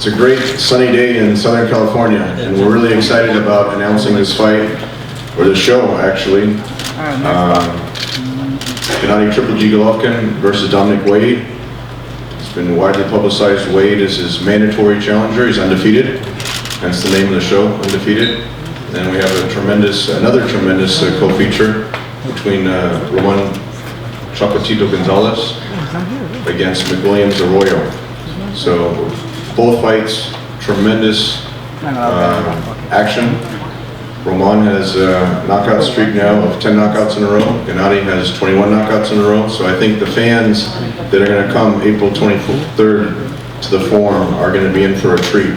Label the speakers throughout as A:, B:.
A: It's a great sunny day in Southern California, and we're really excited about announcing this fight, or the show actually. Gennady Golovkin versus Dominic Wade. It's been widely publicized. Wade is his mandatory challenger. He's undefeated, hence the name of the show, Undefeated. Then we have another tremendous co-feature between Ramon Chocolatito Gonzalez against McWilliams Arroyo. So both fights, tremendous action. Ramon has a knockout streak now of 10 knockouts in a row. Gennady has 21 knockouts in a row. So I think the fans that are going to come April 23rd to the Forum are going to be in for a treat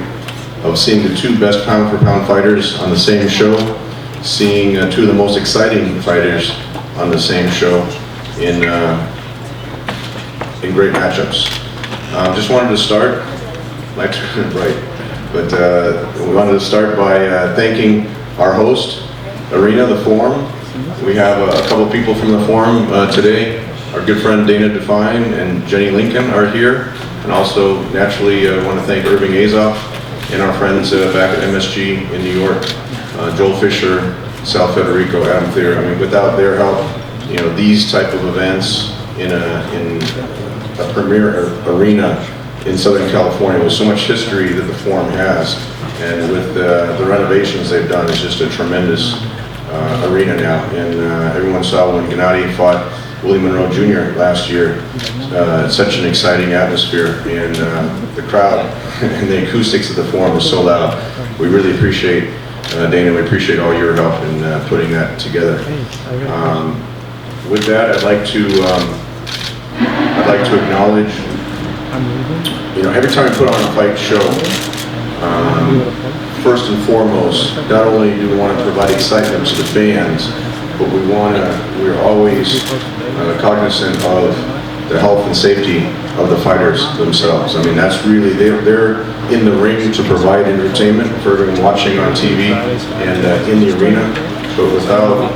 A: of seeing the two best pound-for-pound fighters on the same show, seeing two of the most exciting fighters on the same show in great matchups. Just wanted to start, my turn, right? But we wanted to start by thanking our host, Arena, the Forum. We have a couple people from the Forum today. Our good friend Dana Define and Jenny Lincoln are here. And also, naturally, I want to thank Irving Azoff and our friends back at MSG in New York. Joel Fisher, Sal Federico, Adam Thayer. I mean, without their help, you know, these type of events in a premier arena in Southern California with so much history that the Forum has, and with the renovations they've done, it's just a tremendous arena now. And everyone saw when Gennady fought Willie Monroe Jr. last year. Such an exciting atmosphere, and the crowd and the acoustics of the Forum was so loud. We really appreciate Dana. We appreciate all your help in putting that together. With that, I'd like to acknowledge, you know, every time we put on a fight show, first and foremost, not only do we want to provide excitement to the fans, but we're always cognizant of the health and safety of the fighters themselves. I mean, that's really, they're in the ring to provide entertainment for everyone watching on TV and in the arena, but without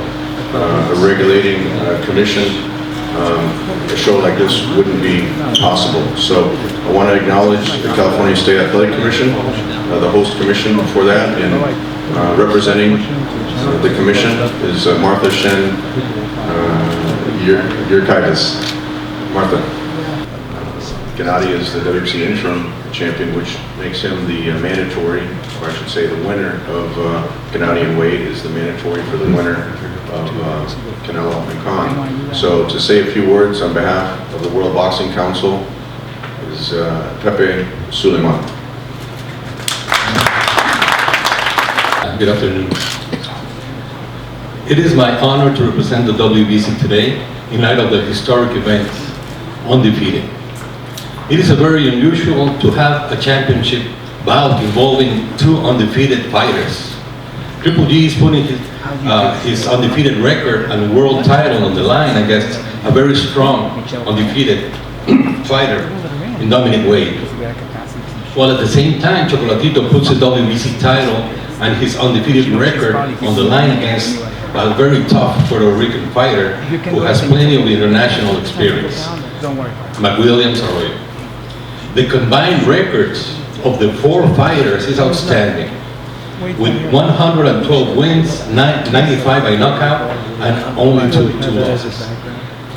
A: a regulating commission, a show like this wouldn't be possible. So I want to acknowledge the California State Athletic Commission, the host commission for that, and representing the commission is Martha Shen Yurkaitis. Martha. Gennady is the WBC interim champion, which makes him the mandatory, or I should say the winner of Gennady and Wade is the mandatory for the winner of Canelo and Khan. So to say a few words on behalf of the World Boxing Council is Pepe Suleiman.
B: Good afternoon. It is my honor to represent the WBC today in light of the historic event, Undefeated. It is very unusual to have a championship bout involving two undefeated fighters. Triple G is putting his undefeated record and world title on the line against a very strong undefeated fighter in Dominic Wade. While at the same time, Chocolatito puts his WBC title and his undefeated record on the line against a very tough Puerto Rican fighter who has plenty of international experience, McWilliams Arroyo. The combined records of the four fighters is outstanding, with 112 wins, 95 by knockout, and only two losses.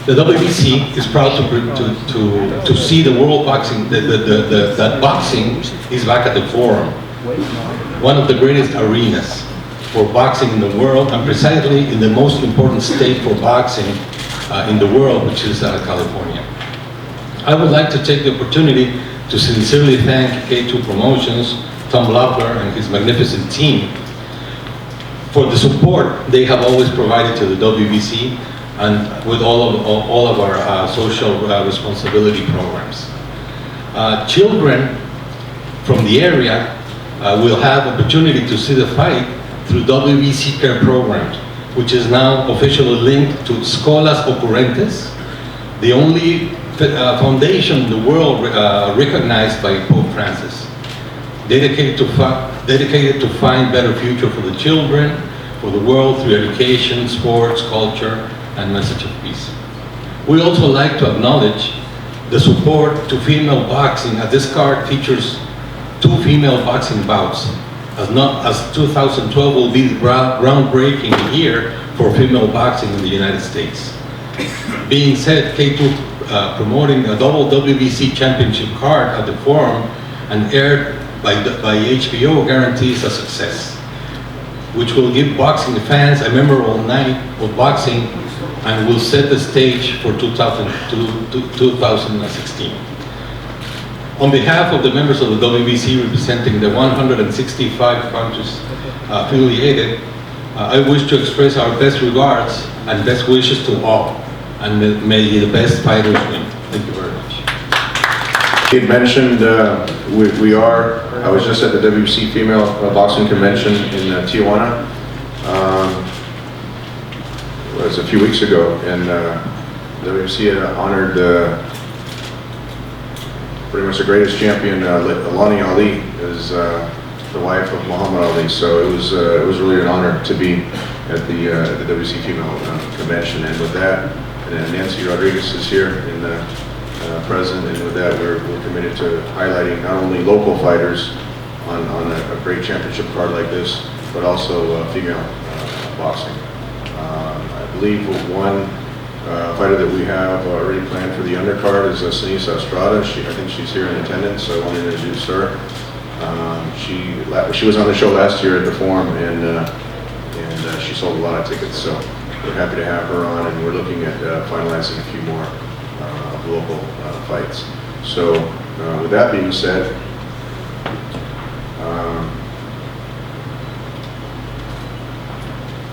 B: The WBC is proud to see the world boxing, that boxing is back at the Forum, one of the greatest arenas for boxing in the world, and precisely in the most important state for boxing in the world, which is California. I would like to take the opportunity to sincerely thank K2 Promotions, Tom Loeffler and his magnificent team for the support they have always provided to the WBC and with all of our social responsibility programs. Children from the area will have opportunity to see the fight through WBC Care programs, which is now officially linked to Escolas Ocurrentes, the only foundation in the world recognized by Pope Francis, dedicated to find better future for the children, for the world through education, sports, culture, and message of peace. We also like to acknowledge the support to female boxing, as this card features 2 female boxing bouts, as 2012 will be the groundbreaking year for female boxing in the United States. Being said, K2 promoting a double WBC championship card at the Forum and aired by HBO guarantees a success, which will give boxing fans a memorable night of boxing and will set the stage for 2016. On behalf of the members of the WBC representing the 165 countries affiliated, I wish to express our best regards and best wishes to all, and may the best fighters win. Thank you very much.
A: He had mentioned I was just at the WBC Female Boxing Convention in Tijuana. It was a few weeks ago, and WBC had honored pretty much the greatest champion, Alani Ali, is the wife of Muhammad Ali. So it was really an honor to be at the WBC Female Convention. And with that, and Nancy Rodriguez is here, and present, and with that, we're committed to highlighting not only local fighters on a great championship card like this, but also female boxing. I believe one fighter that we have already planned for the undercard is Sinisa Estrada. I think she's here in attendance, so I wanted to introduce her. She was on the show last year at the Forum, and she sold a lot of tickets, so we're happy to have her on, and we're looking at finalizing a few more local fights. So with that being said,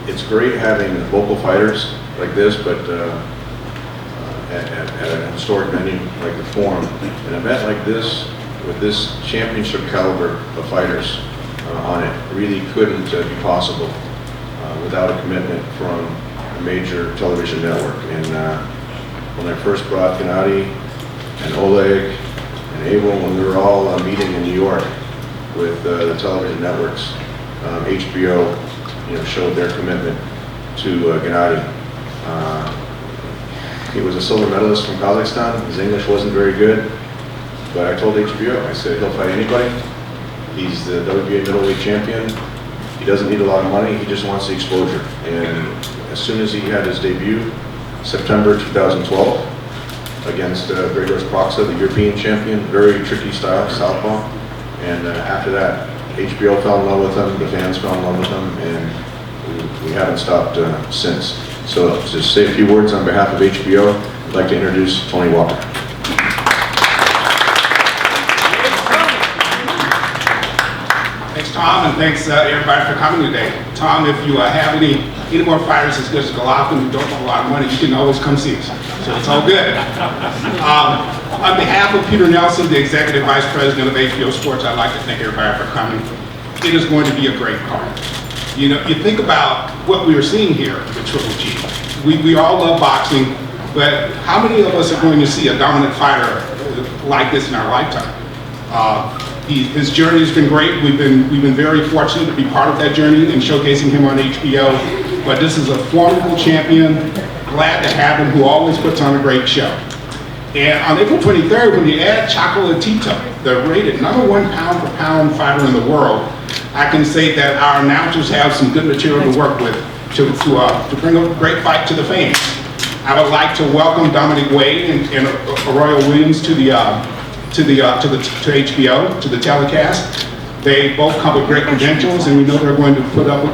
A: it's great having local fighters like this, but at a historic venue like the Forum, an event like this with this championship caliber of fighters on it really couldn't be possible without a commitment from a major television network. And when I first brought Gennady and Oleg and Abel, when we were all meeting in New York with the television networks, HBO, showed their commitment to Gennady. He was a silver medalist from Kazakhstan. His English wasn't very good, but I told HBO, I said, he'll fight anybody. He's the WBA middleweight champion. He doesn't need a lot of money. He just wants the exposure. And as soon as he had his debut, September 2012, against Gregors Proxa, the European champion, very tricky style, southpaw. And after that, HBO fell in love with him, the fans fell in love with him, and we haven't stopped since. So just say a few words on behalf of HBO. I'd like to introduce Tony Walker.
C: Thanks, Tom, and thanks everybody for coming today. Tom, if you have any more fighters as good as Golovkin who don't want a lot of money, you can always come see us. So it's all good. On behalf of Peter Nelson, the Executive Vice President of HBO Sports, I'd like to thank everybody for coming. It is going to be a great card. You think about what we are seeing here with Triple G. We all love boxing, but how many of us are going to see a dominant fighter like this in our lifetime? His journey has been great. We've been very fortunate to be part of that journey and showcasing him on HBO. But this is a formidable champion. Glad to have him, who always puts on a great show. And on April 23rd, when you add Chocolatito, the rated #1 pound-for-pound fighter in the world, I can say that our announcers have some good material to work with to bring a great fight to the fans. I would like to welcome Dominic Wade and Arroyo Williams to HBO, to the telecast. They both come with great credentials, and we know they're going to put up a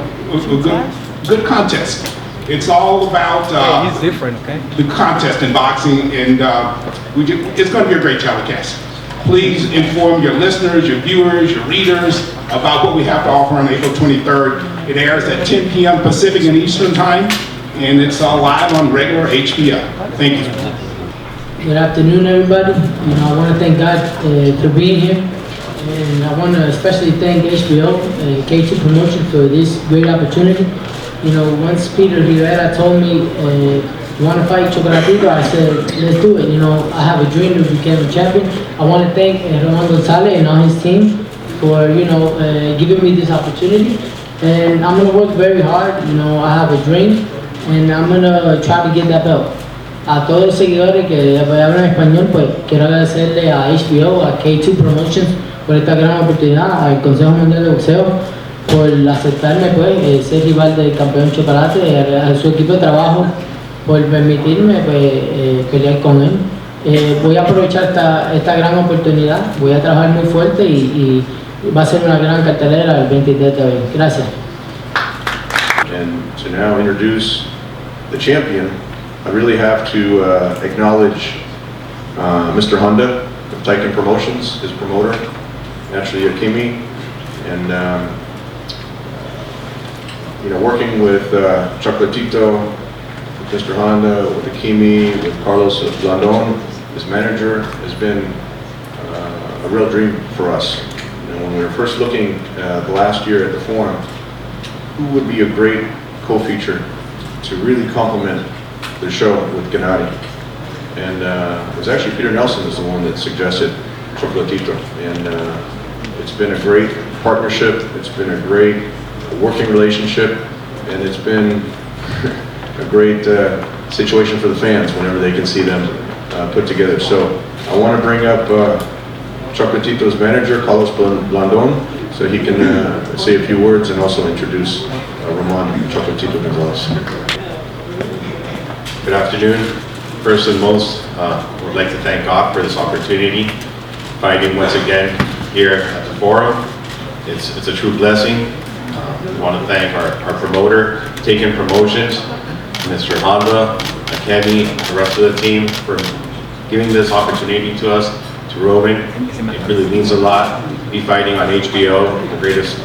C: good contest. It's all about
D: he's different, okay?
C: the contest in boxing, and it's going to be a great telecast. Please inform your listeners, your viewers, your readers about what we have to offer on April 23rd. It airs at 10 p.m. Pacific and Eastern Time, and it's live on regular HBO. Thank you.
E: Good afternoon, everybody. I want to thank God for being here, and I want to especially thank HBO and K2 Promotion for this great opportunity. Once Peter Rivera told me you want to fight Chocolatito, I said, let's do it. I have a dream to become a champion. I want to thank Roman Gonzalez and all his team for, giving me this opportunity. And I'm going to work very hard. I have a dream, and I'm going to try to get that belt. A todos los seguidores que hablan español, pues quiero agradecerle a HBO, a K2 Promotions por esta gran oportunidad, al Consejo Mundial de Boxeo por aceptarme pues, ser rival del campeón Chocolate, a su equipo de trabajo por permitirme pues, pelear con él. Voy a aprovechar esta gran oportunidad, voy a trabajar muy fuerte y va a ser una gran cartelera el 23 de abril. Gracias.
A: And to now introduce the champion, I really have to acknowledge Mr. Honda of Taiken Promotions, his promoter, actually Akimi, and you know, working with Chocolatito, with Mr. Honda, with Akimi, with Carlos Blandon, his manager, has been a real dream for us. You know, when we were first looking the last year at the forum, who would be a great co-feature to really complement the show with Gennady? And it was actually Peter Nelson is the one that suggested Chocolatito, and it's been a great partnership, it's been a great working relationship, and it's been a great situation for the fans whenever they can see them put together. So I want to bring up Chocolatito's manager, Carlos Blandon, so he can say a few words and also introduce Ramon Chocolatito Gonzalez.
D: Good afternoon. First and most, would like to thank God for this opportunity, fighting once again here at the forum. It's a true blessing. We want to thank our promoter, Taiken Promotions, Mr. Honda, Akemi, the rest of the team for giving this opportunity to us, to Roman. It really means a lot to be fighting on HBO, the greatest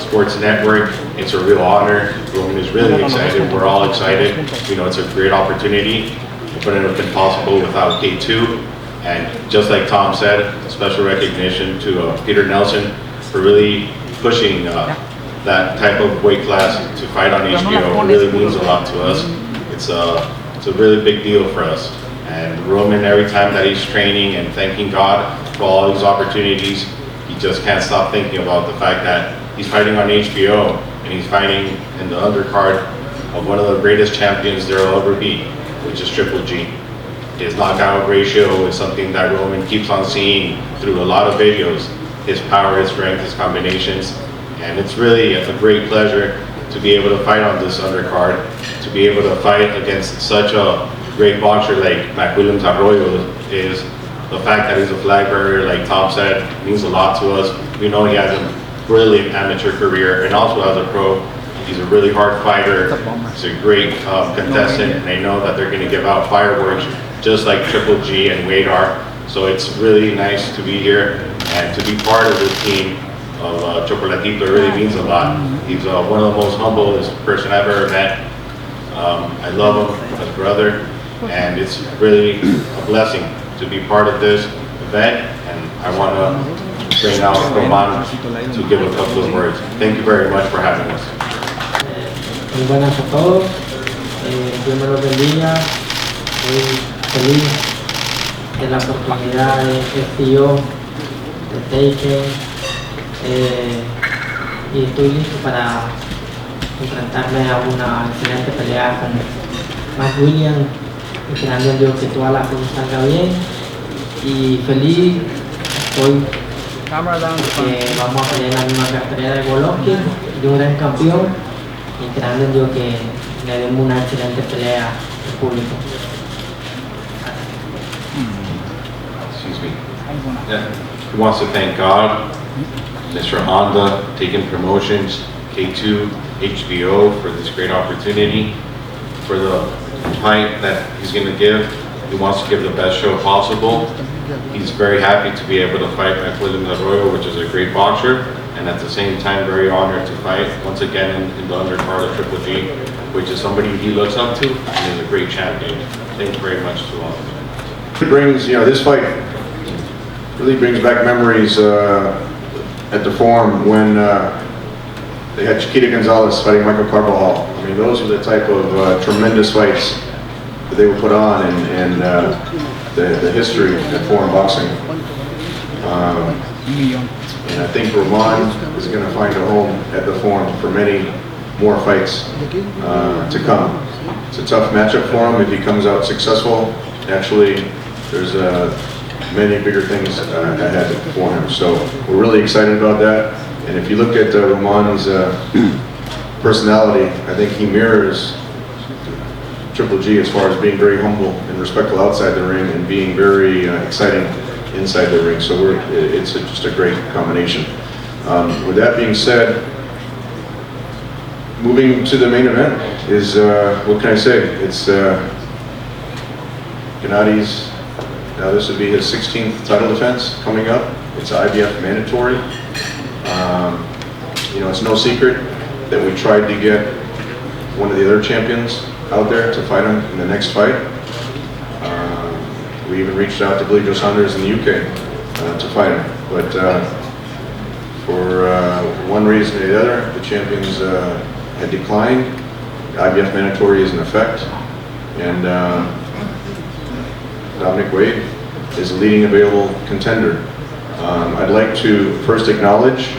D: sports network. It's a real honor. Roman is really excited. We're all excited. You know, it's a great opportunity. It wouldn't have been possible without K2. And just like Tom said, special recognition to Peter Nelson for really pushing that type of weight class to fight on HBO. It really means a lot to us. It's a really big deal for us. And Roman, every time that he's training and thanking God for all these opportunities, he just can't stop thinking about the fact that he's fighting on HBO and he's fighting in the undercard of one of the greatest champions there will ever be, which is Triple G. His knockout ratio is something that Roman keeps on seeing through a lot of videos. His power, his strength, his combinations. And it's really a great pleasure to be able to fight on this undercard, to be able to fight against such a great boxer like Mac Williams Arroyo is. The fact that he's a flag bearer, like Tom said, means a lot to us. We know he has a brilliant amateur career and also as a pro. He's a really hard fighter. He's a great contestant, and I know that they're going to give out fireworks just like Triple G and Wade are. So it's really nice to be here and to be part of this team of Chocolatito. It really means a lot. He's one of the most humblest person I've ever met. I love him as a brother, and it's really a blessing to be part of this event. And I want to bring out Roman to give a couple of words. Thank you very much for having us.
E: Muy buenas a todos. Dios me los bendiga. Muy feliz de la oportunidad de FTO, de Taiken, y estoy listo para enfrentarme a una excelente pelea con Mac Williams, esperando en Dios que todas las cosas salgan bien, y feliz estoy que vamos a pelear en la misma cartelera de Golovkin, de un gran campeón, y esperando en Dios que le demos una excelente pelea al público.
D: Excuse me. Yeah. He wants to thank God, Mr. Honda, Taiken Promotions, K2, HBO for this great opportunity, for the fight that he's going to give. He wants to give the best show possible. He's very happy to be able to fight Mac Williams Arroyo, which is a great boxer, and at the same time very honored to fight once again in the undercard of Triple G, which is somebody he looks up to and is a great champion. Thank you very much to all of you.
A: It brings, you know, this fight really brings back memories at the forum when they had Chiquita Gonzalez fighting Michael Carbajal. I mean, those are the type of tremendous fights that they would put on, and the history of foreign boxing. And I think Ramon is going to find a home at the forum for many more fights to come. It's a tough matchup for him if he comes out successful. Actually, there's a many bigger things ahead for him. So we're really excited about that. And if you look at Roman's personality, I think he mirrors Triple G as far as being very humble and respectful outside the ring and being very exciting inside the ring. So it's just a great combination. With that being said, moving to the main event is, what can I say? It's Gennady's, now this would be his 16th title defense coming up. It's IBF mandatory. You know, it's no secret that we tried to get one of the other champions out there to fight him in the next fight. We even reached out to Billy Joe Saunders in the UK to fight him. But for one reason or the other, the champions had declined. The IBF mandatory is in effect. And Dominic Wade is a leading available contender. I'd like to first acknowledge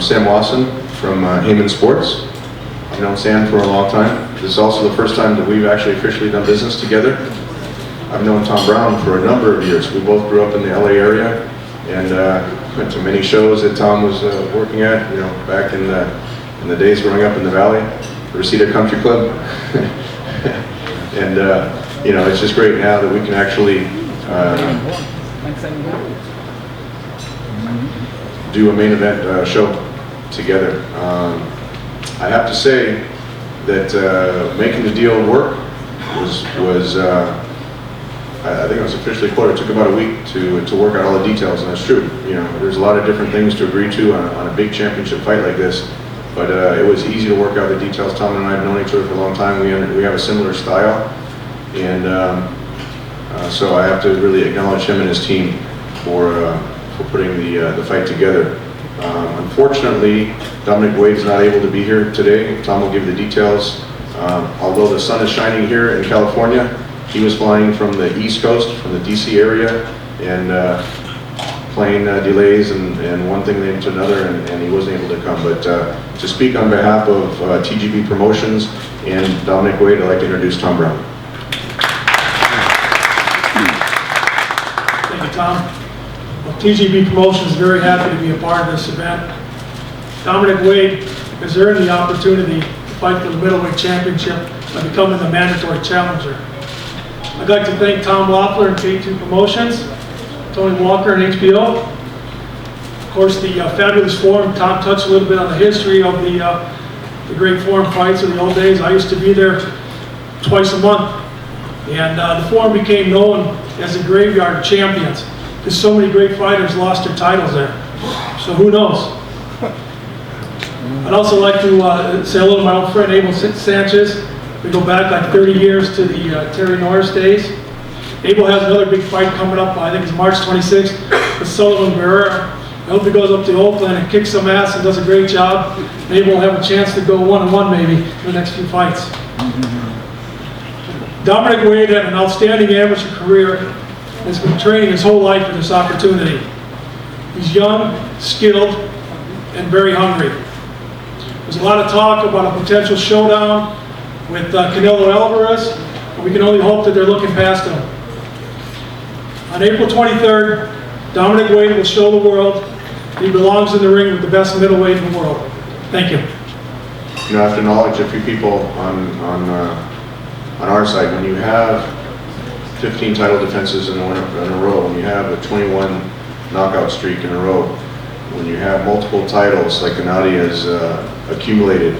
A: Sam Wasson from Heyman Sports. I've known Sam for a long time. This is also the first time that we've actually officially done business together. I've known Tom Brown for a number of years. We both grew up in the LA area and went to many shows that Tom was working at, you know, back in the days growing up in the Valley, the Reseda Country Club. And you know, it's just great now that we can actually do a main event show together. I have to say that making the deal work was I think it was officially quoted. It took about a week to work out all the details, and that's true. You know, there's a lot of different things to agree to on a big championship fight like this, but it was easy to work out the details. Tom and I have known each other for a long time. We have a similar style, and so I have to really acknowledge him and his team for putting the fight together. Unfortunately, Dominic Wade is not able to be here today. Tom will give the details. Although the sun is shining here in California, he was flying from the East Coast, from the DC area, and plane delays and one thing led to another, and he wasn't able to come. But to speak on behalf of TGB Promotions and Dominic Wade, I'd like to introduce Tom Brown.
F: Thank you, Tom. Well, TGB Promotions is very happy to be a part of this event. Dominic Wade has earned the opportunity to fight for the middleweight championship by becoming the mandatory challenger. I'd like to thank Tom Loeffler and K2 Promotions, Tony Walker and HBO. Of course, the fabulous forum. Tom touched a little bit on the history of the great forum fights of the old days. I used to be there twice a month. And the forum became known as the graveyard of champions because so many great fighters lost their titles there. So who knows? I'd also like to say hello to my old friend Abel Sanchez. We go back like 30 years to the Terry Norris days. Abel has another big fight coming up, I think it's March 26th, with Sullivan Barrera. I hope he goes up to Oakland and kicks some ass and does a great job. Maybe we'll have a chance to go 1-1 maybe in the next few fights. Dominic Wade had an outstanding amateur career and has been training his whole life for this opportunity. He's young, skilled, and very hungry. There's a lot of talk about a potential showdown with Canelo Alvarez, and we can only hope that they're looking past him. On April 23rd, Dominic Wade will show the world he belongs in the ring with the best middleweight in the world. Thank you.
A: You know, I have to acknowledge a few people on our side. When you have 15 title defenses in a row, when you have a 21 knockout streak in a row, when you have multiple titles like Gennady has accumulated,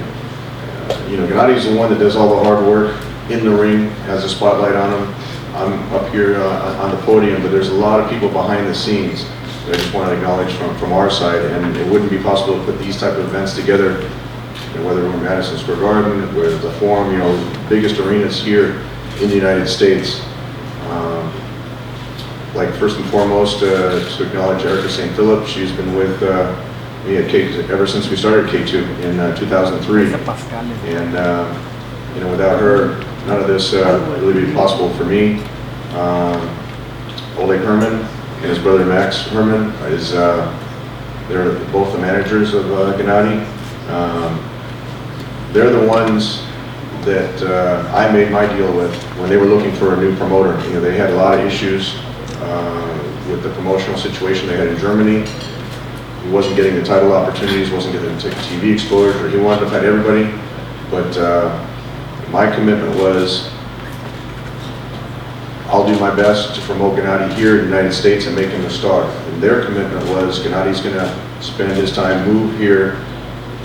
A: you know, Gennady is the one that does all the hard work in the ring, has a spotlight on him. I'm up here on the podium, but there's a lot of people behind the scenes that I just want to acknowledge from our side, and it wouldn't be possible to put these type of events together, you know, whether we're in Madison Square Garden, whether the Forum, you know, biggest arenas here in the United States. Like first and foremost, to acknowledge Erica St. Philip. She's been with me at K2 ever since we started K2 in 2003, and you know, without her, none of this would really be possible for me. Oleg Herman and his brother Max Herman they're both the managers of Gennady. They're the ones that I made my deal with when they were looking for a new promoter. You know, they had a lot of issues with the promotional situation they had in Germany. He wasn't getting the title opportunities, wasn't getting the TV exposure. He wanted to fight everybody, but my commitment was, I'll do my best to promote Gennady here in the United States and make him a star. And their commitment was, Gennady's going to spend his time, move here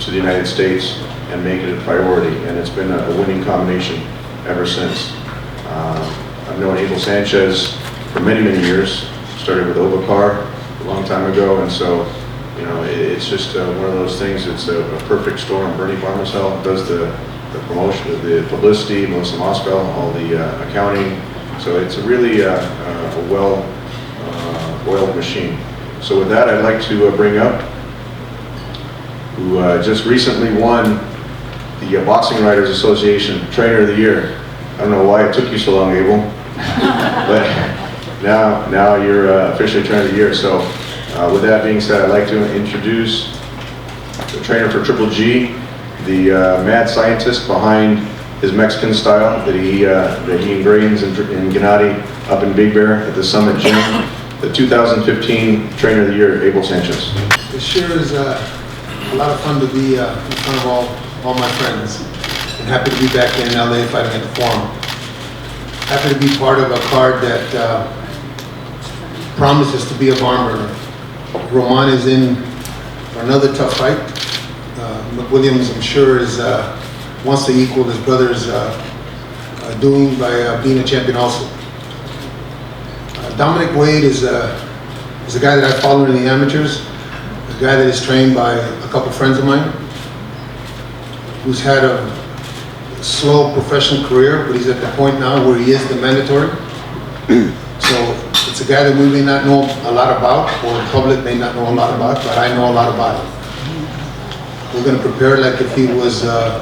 A: to the United States and make it a priority. And it's been a winning combination ever since. I've known Abel Sanchez for many, many years. Started with Ovacar a long time ago, and so, you know, it's just one of those things. It's a perfect storm. Bernie Barmesel does the promotion, the publicity, Melissa Moscow, all the accounting. So it's a really a well-oiled machine. So with that, I'd like to bring up who just recently won the Boxing Writers Association Trainer of the Year. I don't know why it took you so long, Abel, but now you're officially Trainer of the Year. So with that being said, I'd like to introduce the trainer for Triple G, the mad scientist behind his Mexican style that he ingrains in Gennady up in Big Bear at the Summit Gym. The 2015 Trainer of the Year, Abel Sanchez.
G: It sure is a lot of fun to be in front of all my friends. And happy to be back in LA fighting at the Forum. Happy to be part of a card that promises to be a barn burner. Roman is in for another tough fight. McWilliams, I'm sure, wants to equal his brother's doing by being a champion also. Dominic Wade is a guy that I follow in the amateurs, a guy that is trained by a couple friends of mine, who's had a slow professional career, but he's at the point now where he is the mandatory. So it's a guy that we may not know a lot about, or the public may not know a lot about, but I know a lot about him. We're going to prepare like if he was a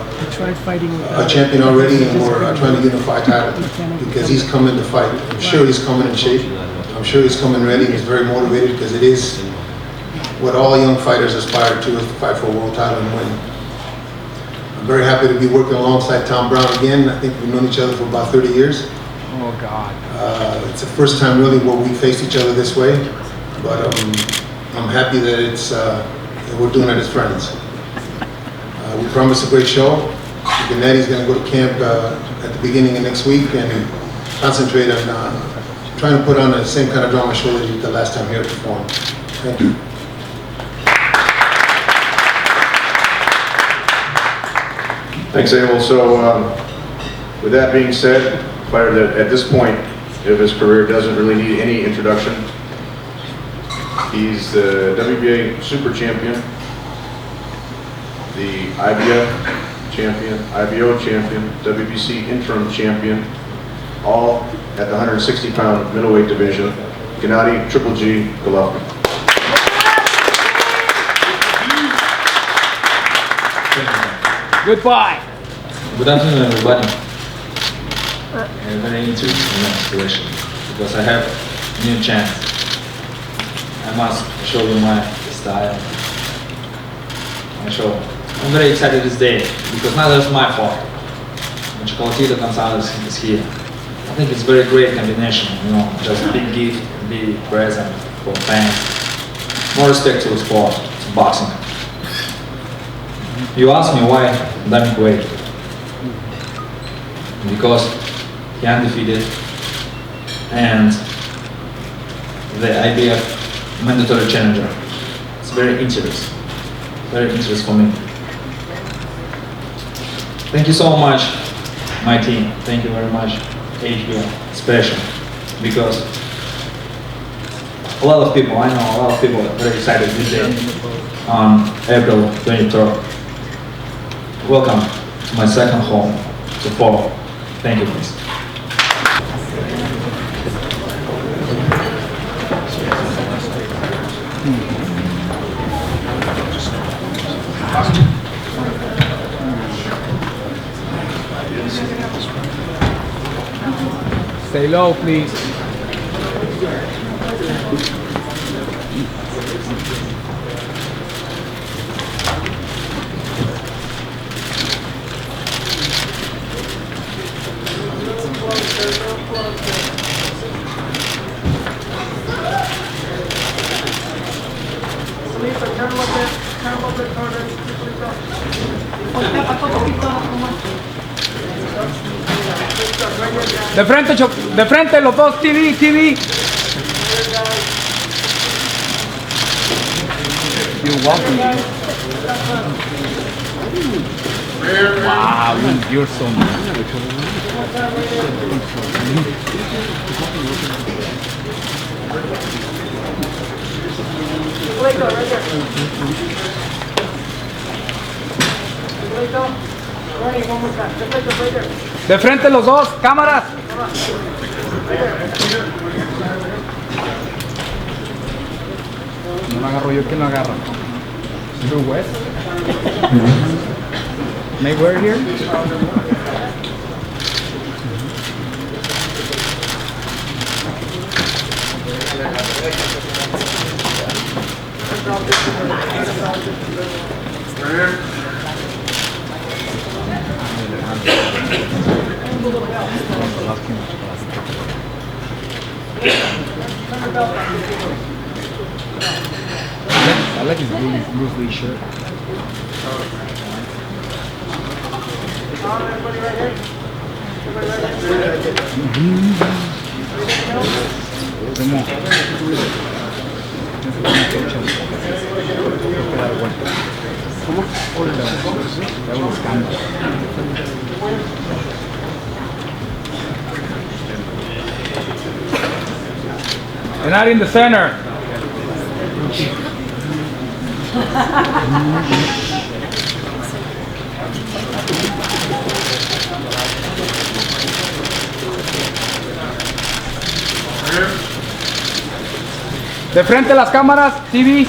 G: champion already, and we're trying to unify title, because he's coming to fight. I'm sure he's coming in shape. I'm sure he's coming ready. He's very motivated, because it is what all young fighters aspire to, is to fight for a world title and win. I'm very happy to be working alongside Tom Brown again. I think we've known each other for about 30 years.
H: Oh, God.
G: It's the first time really where we faced each other this way, but I'm happy that we're doing it as friends. We promised a great show. Gennady's going to go to camp at the beginning of next week and concentrate on trying to put on the same kind of drama show that he did the last time here at the Forum. Thank you.
A: Thanks, Abel. So with that being said, a fighter that at this point of his career doesn't really need any introduction. He's the WBA Super Champion, the IBF Champion, IBO Champion, WBC Interim Champion, all at the 160-pound middleweight division, Gennady Triple G Golovkin.
H: Goodbye.
I: Good afternoon, everybody. I'm very into the next direction because I have a new chance. I must show you my style, my show. I'm very excited this day because now that's my fault. When Chocolatito Gonzalez is here. I think it's a very great combination, you know, just big gift, big present for fans. More respect to the sport, to boxing. You asked me why Dominic Wade. Because he undefeated and the IBF mandatory challenger. It's very interesting for me. Thank you so much, my team. Thank you very much, HBO, special, because a lot of people, I know a lot of people are very excited this day on April 23rd. Welcome to my second home, to Forum. Thank you, please.
H: Stay low, please. De frente los dos, TV, TV. You're welcome. Wow, you're so De frente los dos, cámaras. No lo agarro yo, ¿quién lo agarra? Andrew West? Mayweather here? I like his Bruce Lee shirt. They're not in the center. De frente las cámaras, TV.